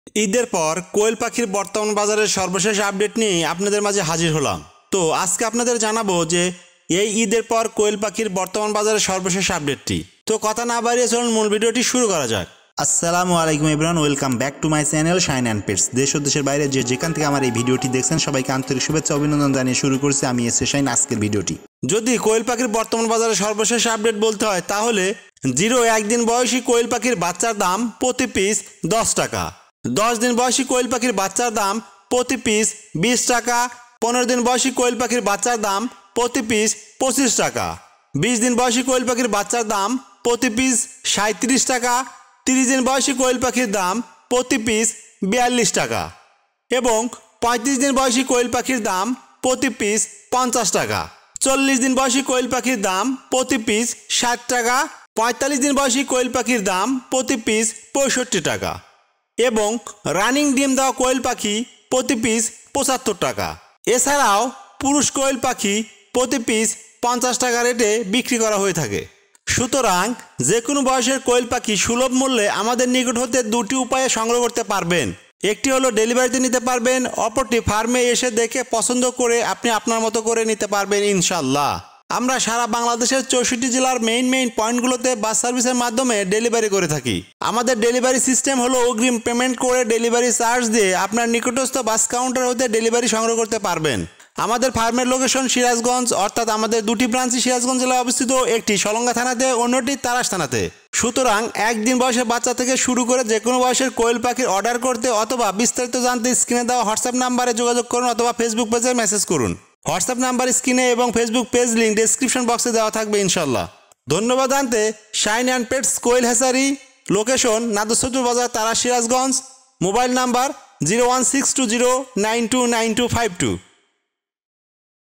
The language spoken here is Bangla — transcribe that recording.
ঈদের পর কোয়েল পাখির বর্তমান বাজারের সর্বশেষ আপডেট নিয়ে আপনাদের মাঝে হাজির হলাম। তো আজকে আপনাদের জানাবো যে এই ঈদের পর কোয়েল পাখির বর্তমান বাজারের সর্বশেষ আপডেটটি। তো কথা না বাড়িয়ে চলুন মূল ভিডিওটি শুরু করা যাক। আসসালামু আলাইকুম everyone, welcome back to my channel shine and pets. দেশ ও দেশের বাইরে যেখান থেকে আমার এই ভিডিওটি দেখছেন সবাইকে আন্তরিক শুভেচ্ছা অভিনন্দন জানিয়ে শুরু করছি আমি এস এ শাইন আজকের ভিডিওটি। যদি কোয়েল পাখির বর্তমান বাজারের সর্বশেষ আপডেট বলতে হয় তাহলে 1 দিন বয়সী কোয়েল পাখির বাচ্চার দাম প্রতি পিস 10 টাকা, 10 দিন বয়সী কোয়েল পাখির বাচ্চার দাম প্রতি পিস 20 টাকা, 15 দিন বয়সী কোয়েল পাখির বাচ্চার দাম প্রতি পিস 25 টাকা, 20 দিন বয়সী কোয়েল পাখির বাচ্চার দাম প্রতি পিস 37 টাকা, 30 দিন বয়সী কোয়েল পাখির দাম প্রতি পিস 42 টাকা এবং 35 দিন বয়সী কোয়েল পাখির দাম প্রতি পিস 50 টাকা, 40 দিন বয়সী কোয়েল পাখির দাম প্রতি পিস 60 টাকা, 45 দিন বয়সী কোয়েল পাখির দাম প্রতি পিস 65 টাকা এবং রানিং ডিম দেওয়া কোয়েল পাখি প্রতি পিস 75 টাকা। এছাড়াও পুরুষ কোয়েল পাখি প্রতি পিস 50 টাকা রেটে বিক্রি করা হয়ে থাকে। সুতরাং যে কোনো বয়সের কোয়েল পাখি সুলভ মূল্যে আমাদের নিকট হতে দুটি উপায়ে সংগ্রহ করতে পারবেন। একটি হলো ডেলিভারিতে নিতে পারবেন, অপরটি ফার্মে এসে দেখে পছন্দ করে আপনি আপনার মতো করে নিতে পারবেন ইনশাল্লাহ। আমরা সারা বাংলাদেশের 64 জেলার মেইন পয়েন্টগুলোতে বাস সার্ভিসের মাধ্যমে ডেলিভারি করে থাকি। আমাদের ডেলিভারি সিস্টেম হলো অগ্রিম পেমেন্ট করে ডেলিভারি চার্জ দিয়ে আপনার নিকটস্থ বাস কাউন্টার হতে ডেলিভারি সংগ্রহ করতে পারবেন। আমাদের ফার্মের লোকেশন সিরাজগঞ্জ, অর্থাৎ আমাদের দুটি ব্রাঞ্চই সিরাজগঞ্জ জেলায় অবস্থিত, একটি সলঙ্গা থানাতে, অন্যটি তারাস থানাতে। সুতরাং 1 দিন বয়সের বাচ্চা থেকে শুরু করে যে কোনো বয়সের কোয়েল পাখির অর্ডার করতে অথবা বিস্তারিত জানতে স্ক্রিনে দেওয়া হোয়াটসঅ্যাপ নাম্বারে যোগাযোগ করুন অথবা ফেসবুক পেজে মেসেজ করুন। হোয়াটসঅ্যাপ নাম্বার স্ক্রিনে এবং ফেসবুক পেজ লিঙ্ক ডেসক্রিপশন বক্সে দেওয়া থাকবে ইনশাল্লাহ। ধন্যবাদ জানতে Shine and Pets Quail Hatchery, location Nadustur Bazar, Tarash, Sirajganj. Mobile number 01620929252।